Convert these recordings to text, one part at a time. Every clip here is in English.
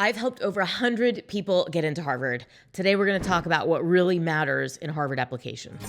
I've helped over 100 people get into Harvard. Today we're going to talk about what really matters in Harvard applications.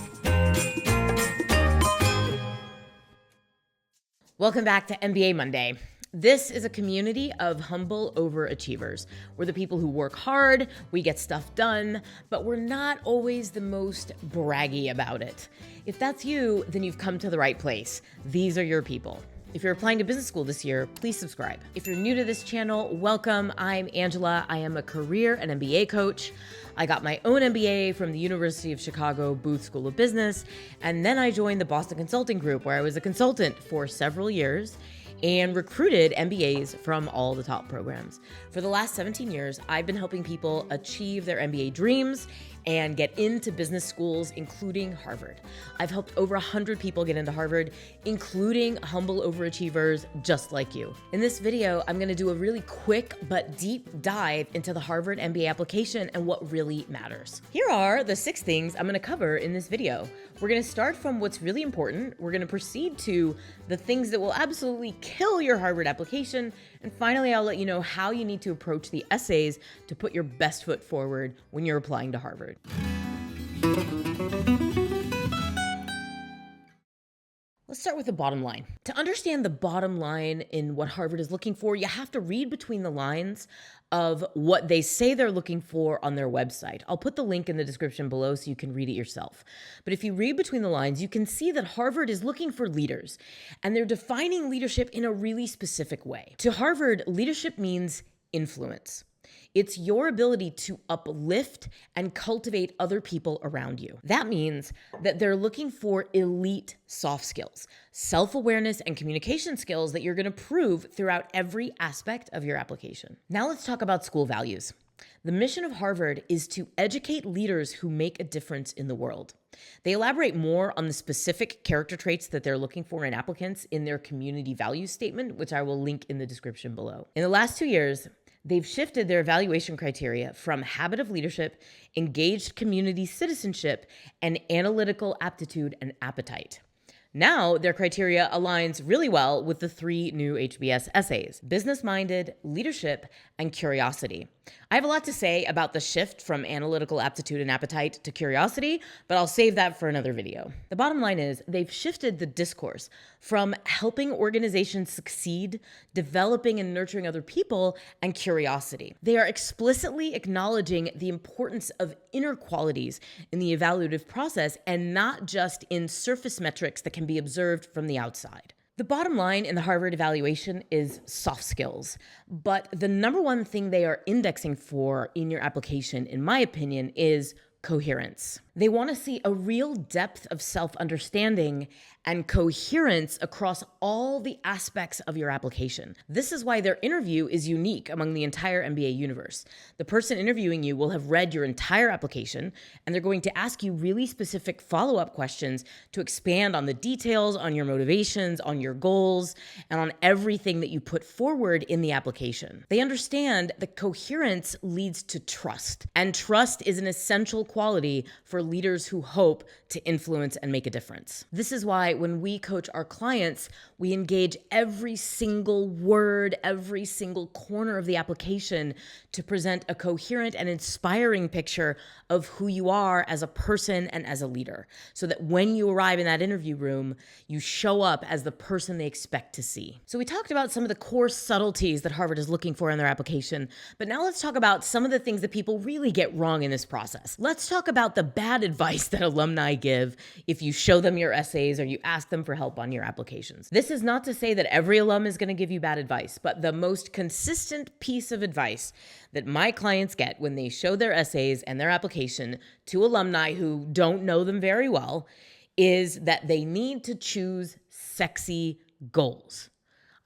Welcome back to MBA Monday. This is a community of humble overachievers. We're the people who work hard, we get stuff done, but we're not always the most braggy about it. If that's you, then you've come to the right place. These are your people. If you're applying to business school this year, please subscribe. If you're new to this channel, welcome. I'm Angela. I am a career and MBA coach. I got my own MBA from the University of Chicago Booth School of Business, and then I joined the Boston Consulting Group, where I was a consultant for several years and recruited MBAs from all the top programs. For the last 17 years, I've been helping people achieve their MBA dreams and get into business schools, including Harvard. I've helped over 100 people get into Harvard, including humble overachievers just like you. In this video, I'm gonna do a really quick but deep dive into the Harvard MBA application and what really matters. Here are the 6 things I'm gonna cover in this video. We're gonna start from what's really important. We're gonna proceed to the things that will absolutely kill your Harvard application. And finally, I'll let you know how you need to approach the essays to put your best foot forward when you're applying to Harvard. Let's start with the bottom line. To understand the bottom line in what Harvard is looking for, you have to read between the lines of what they say they're looking for on their website. I'll put the link in the description below so you can read it yourself. But if you read between the lines, you can see that Harvard is looking for leaders, and they're defining leadership in a really specific way. To Harvard, leadership means influence. It's your ability to uplift and cultivate other people around you. That means that they're looking for elite soft skills, self-awareness and communication skills that you're going to prove throughout every aspect of your application. Now let's talk about school values. The mission of Harvard is to educate leaders who make a difference in the world. They elaborate more on the specific character traits that they're looking for in applicants in their community values statement, which I will link in the description below. In the last 2 years, they've shifted their evaluation criteria from habit of leadership, engaged community citizenship, and analytical aptitude and appetite. Now, their criteria aligns really well with the 3 new HBS essays: business-minded, leadership, and curiosity. I have a lot to say about the shift from analytical aptitude and appetite to curiosity, but I'll save that for another video. The bottom line is they've shifted the discourse from helping organizations succeed, developing and nurturing other people, and curiosity. They are explicitly acknowledging the importance of inner qualities in the evaluative process and not just in surface metrics that can be observed from the outside. The bottom line in the Harvard evaluation is soft skills, but the number one thing they are indexing for in your application, in my opinion, is coherence. They want to see a real depth of self-understanding and coherence across all the aspects of your application. This is why their interview is unique among the entire MBA universe. The person interviewing you will have read your entire application, and they're going to ask you really specific follow-up questions to expand on the details, on your motivations, on your goals, and on everything that you put forward in the application. They understand that coherence leads to trust, and trust is an essential quality for leaders who hope to influence and make a difference. This is why when we coach our clients, we engage every single word, every single corner of the application to present a coherent and inspiring picture of who you are as a person and as a leader, so that when you arrive in that interview room, you show up as the person they expect to see. So we talked about some of the core subtleties that Harvard is looking for in their application, but now let's talk about some of the things that people really get wrong in this process. Let's talk about the bad advice that alumni give if you show them your essays or you ask them for help on your applications. This is not to say that every alum is going to give you bad advice, but the most consistent piece of advice that my clients get when they show their essays and their application to alumni who don't know them very well is that they need to choose sexy goals.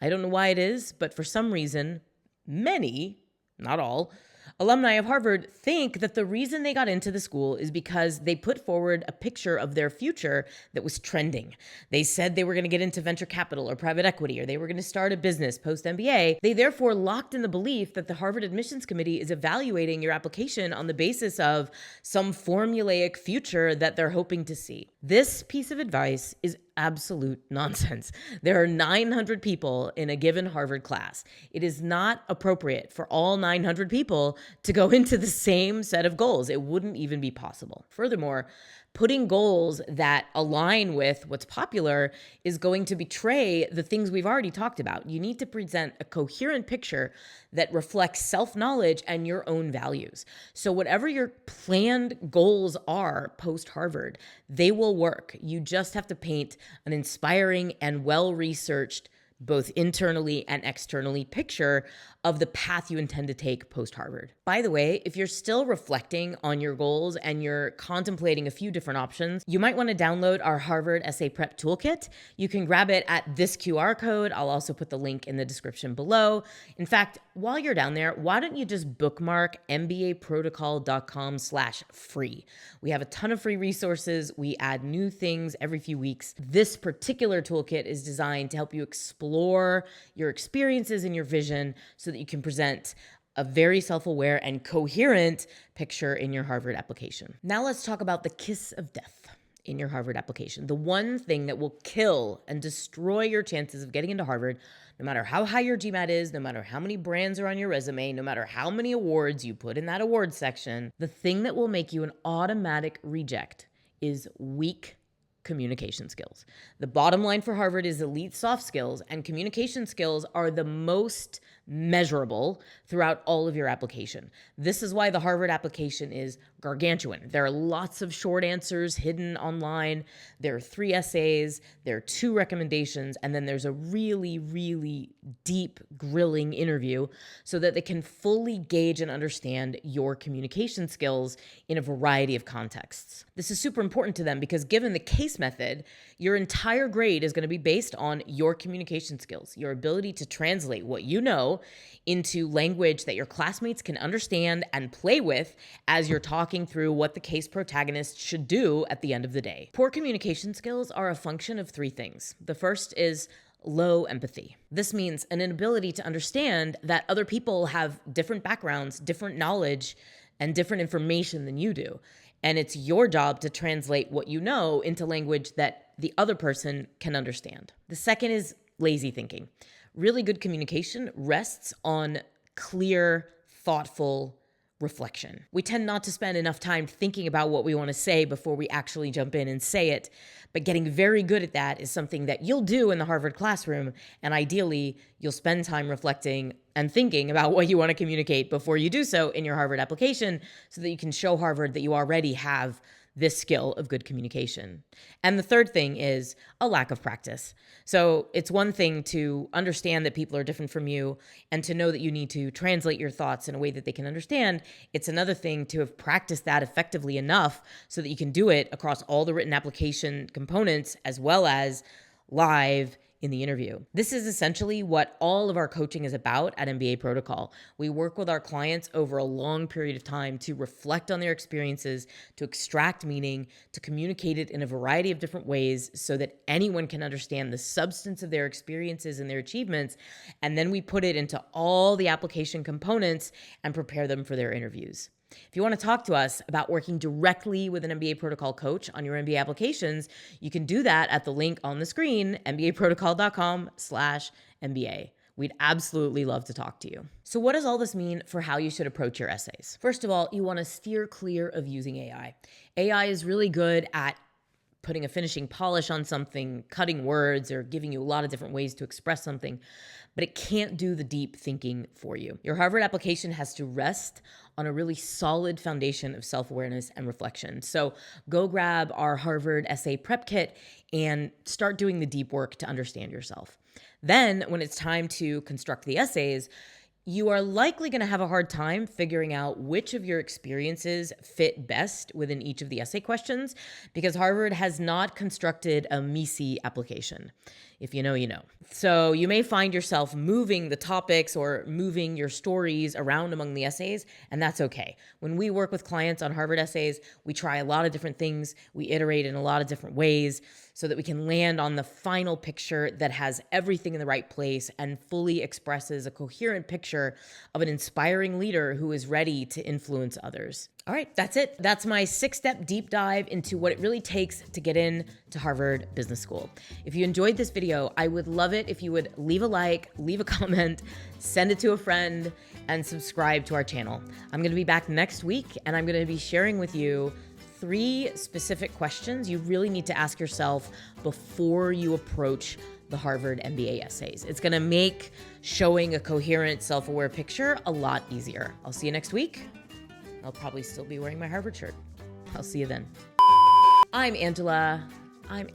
I don't know why it is, but for some reason, many, not all, alumni of Harvard think that the reason they got into the school is because they put forward a picture of their future that was trending. They said they were going to get into venture capital or private equity, or they were going to start a business post-MBA. They therefore locked in the belief that the Harvard Admissions Committee is evaluating your application on the basis of some formulaic future that they're hoping to see. This piece of advice is absolute nonsense. There are 900 people in a given Harvard class. It is not appropriate for all 900 people to go into the same set of goals. It wouldn't even be possible. Furthermore, putting goals that align with what's popular is going to betray the things we've already talked about. You need to present a coherent picture that reflects self-knowledge and your own values. So whatever your planned goals are post-Harvard, they will work. You just have to paint an inspiring and well-researched, both internally and externally, picture of the path you intend to take post-Harvard. By the way, if you're still reflecting on your goals and you're contemplating a few different options, you might want to download our Harvard Essay Prep Toolkit. You can grab it at this QR code. I'll also put the link in the description below. In fact, while you're down there, why don't you just bookmark mbaprotocol.com/free. We have a ton of free resources. We add new things every few weeks. This particular toolkit is designed to help you explore your experiences and your vision so that you can present a very self-aware and coherent picture in your Harvard application. Now let's talk about the kiss of death in your Harvard application. The one thing that will kill and destroy your chances of getting into Harvard, no matter how high your GMAT is, no matter how many brands are on your resume, no matter how many awards you put in that awards section, the thing that will make you an automatic reject is weak communication skills. The bottom line for Harvard is elite soft skills, and communication skills are the most measurable throughout all of your application. This is why the Harvard application is gargantuan. There are lots of short answers hidden online. There are 3 essays, there are 2 recommendations, and then there's a really, really deep grilling interview so that they can fully gauge and understand your communication skills in a variety of contexts. This is super important to them because given the case method, your entire grade is going to be based on your communication skills, your ability to translate what you know into language that your classmates can understand and play with as you're talking through what the case protagonist should do at the end of the day. Poor communication skills are a function of 3 things. The first is low empathy. This means an inability to understand that other people have different backgrounds, different knowledge, and different information than you do. And it's your job to translate what you know into language that the other person can understand. The second is lazy thinking. Really good communication rests on clear, thoughtful reflection. We tend not to spend enough time thinking about what we want to say before we actually jump in and say it, but getting very good at that is something that you'll do in the Harvard classroom, and ideally, you'll spend time reflecting and thinking about what you want to communicate before you do so in your Harvard application so that you can show Harvard that you already have this skill of good communication. And the third thing is a lack of practice. So it's one thing to understand that people are different from you and to know that you need to translate your thoughts in a way that they can understand. It's another thing to have practiced that effectively enough so that you can do it across all the written application components as well as live in the interview. This is essentially what all of our coaching is about at MBA Protocol. We work with our clients over a long period of time to reflect on their experiences, to extract meaning, to communicate it in a variety of different ways so that anyone can understand the substance of their experiences and their achievements. And then we put it into all the application components and prepare them for their interviews. If you want to talk to us about working directly with an MBA Protocol coach on your MBA applications, you can do that at the link on the screen, mbaprotocol.com/MBA. We'd absolutely love to talk to you. So what does all this mean for how you should approach your essays? First of all, you want to steer clear of using AI. AI is really good at putting a finishing polish on something, cutting words, or giving you a lot of different ways to express something, but it can't do the deep thinking for you. Your Harvard application has to rest on a really solid foundation of self-awareness and reflection. So go grab our Harvard Essay Prep Kit and start doing the deep work to understand yourself. Then when it's time to construct the essays, you are likely going to have a hard time figuring out which of your experiences fit best within each of the essay questions because Harvard has not constructed a MECE application. If you know, you know. So you may find yourself moving the topics or moving your stories around among the essays, and that's okay. When we work with clients on Harvard essays, we try a lot of different things. We iterate in a lot of different ways so that we can land on the final picture that has everything in the right place and fully expresses a coherent picture of an inspiring leader who is ready to influence others. All right, that's it. That's my 6-step deep dive into what it really takes to get in to Harvard Business School. If you enjoyed this video, I would love it if you would leave a like, leave a comment, send it to a friend, and subscribe to our channel. I'm gonna be back next week, and I'm gonna be sharing with you 3 specific questions you really need to ask yourself before you approach the Harvard MBA essays. It's gonna make showing a coherent, self-aware picture a lot easier. I'll see you next week. I'll probably still be wearing my Harvard shirt. I'll see you then. I'm Angela. I don't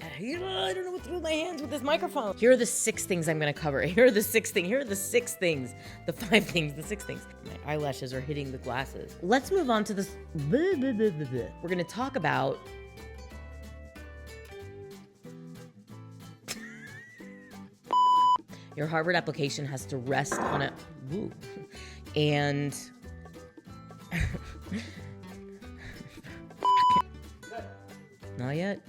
know what to do with my hands with this microphone. Here are the 6 things I'm gonna cover. Here are the 6 things. Here are the 6 things. The 5 things, the 6 things. My eyelashes are hitting the glasses. Let's move on to this. We're gonna talk about your Harvard application has to rest on a, and not yet.